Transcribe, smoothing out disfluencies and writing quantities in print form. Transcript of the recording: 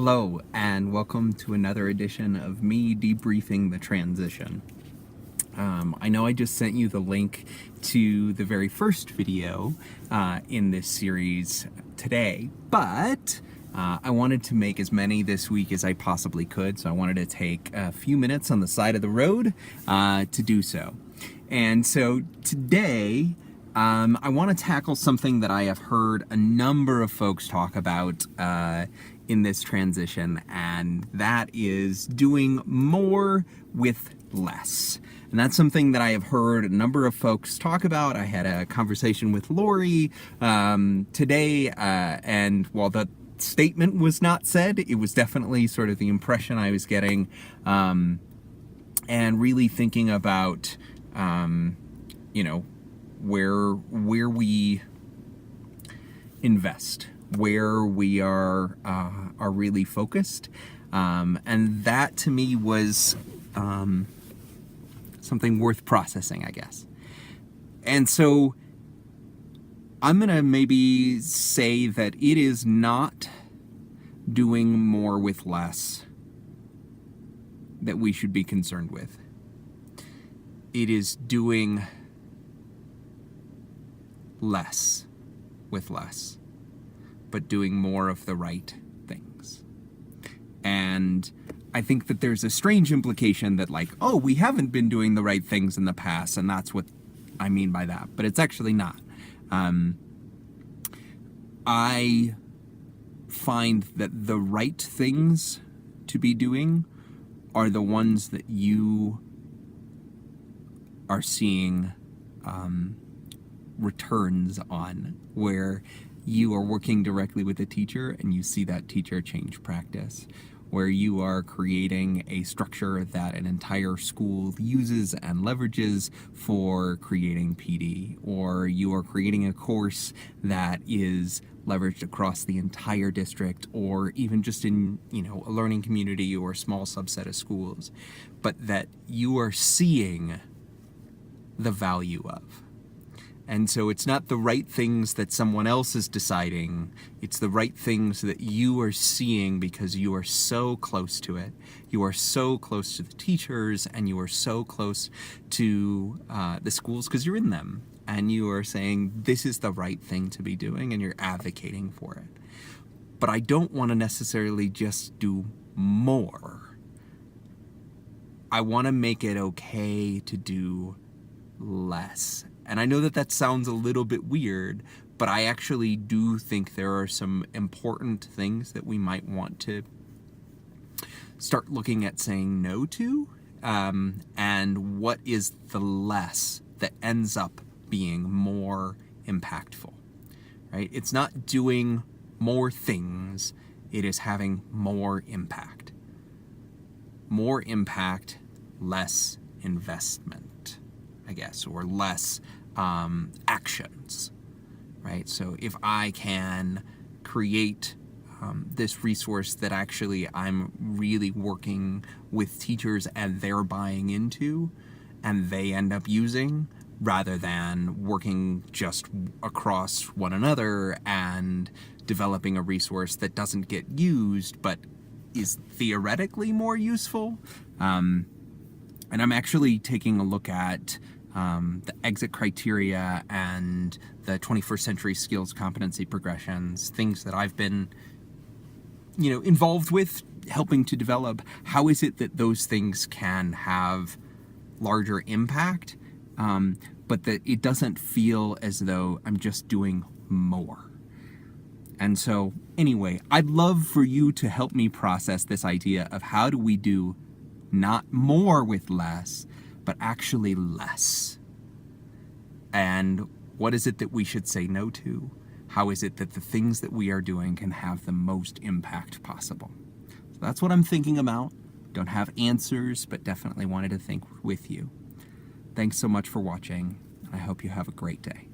Hello, and welcome to another edition of me debriefing the transition. I know I just sent you the link to the very first video in this series today, but I wanted to make as many this week as I possibly could, so I wanted to take a few minutes on the side of the road to do so. And so today, I want to tackle something that I have heard a number of folks talk about in this transition, and that is doing more with less. And that's something that I have heard a number of folks talk about. I had a conversation with Lori today, and while the statement was not said, it was definitely sort of the impression I was getting, and really thinking about, where we invest, where we are really focused, and that to me was something worth processing, I guess. And so I'm gonna maybe say that it is not doing more with less that we should be concerned with. It is doing less with less, but doing more of the right things. And I think that there's a strange implication that, like, oh, we haven't been doing the right things in the past, and that's what I mean by that. But it's actually not. I find that the right things to be doing are the ones that you are seeing returns on, where you are working directly with a teacher and you see that teacher change practice, where you are creating a structure that an entire school uses and leverages for creating PD, or you are creating a course that is leveraged across the entire district, or even just in, a learning community or a small subset of schools, but that you are seeing the value of. And so it's not the right things that someone else is deciding, it's the right things that you are seeing because you are so close to it. You are so close to the teachers, and you are so close to the schools because you're in them. And you are saying, this is the right thing to be doing, and you're advocating for it. But I don't want to necessarily just do more. I want to make it okay to do less. And I know that sounds a little bit weird, but I actually do think there are some important things that we might want to start looking at saying no to, and what is the less that ends up being more impactful, right? It's not doing more things, it is having more impact. More impact, less investment, I guess, or less actions, right? So if I can create this resource that actually I'm really working with teachers and they're buying into and they end up using, rather than working just across one another and developing a resource that doesn't get used but is theoretically more useful. And I'm actually taking a look at the exit criteria and the 21st century skills competency progressions, things that I've been, involved with helping to develop. How is it that those things can have larger impact, but that it doesn't feel as though I'm just doing more? And so anyway, I'd love for you to help me process this idea of how do we do not more with less, but actually less. And what is it that we should say no to? How is it that the things that we are doing can have the most impact possible? So that's what I'm thinking about. Don't have answers, but definitely wanted to think with you. Thanks so much for watching. I hope you have a great day.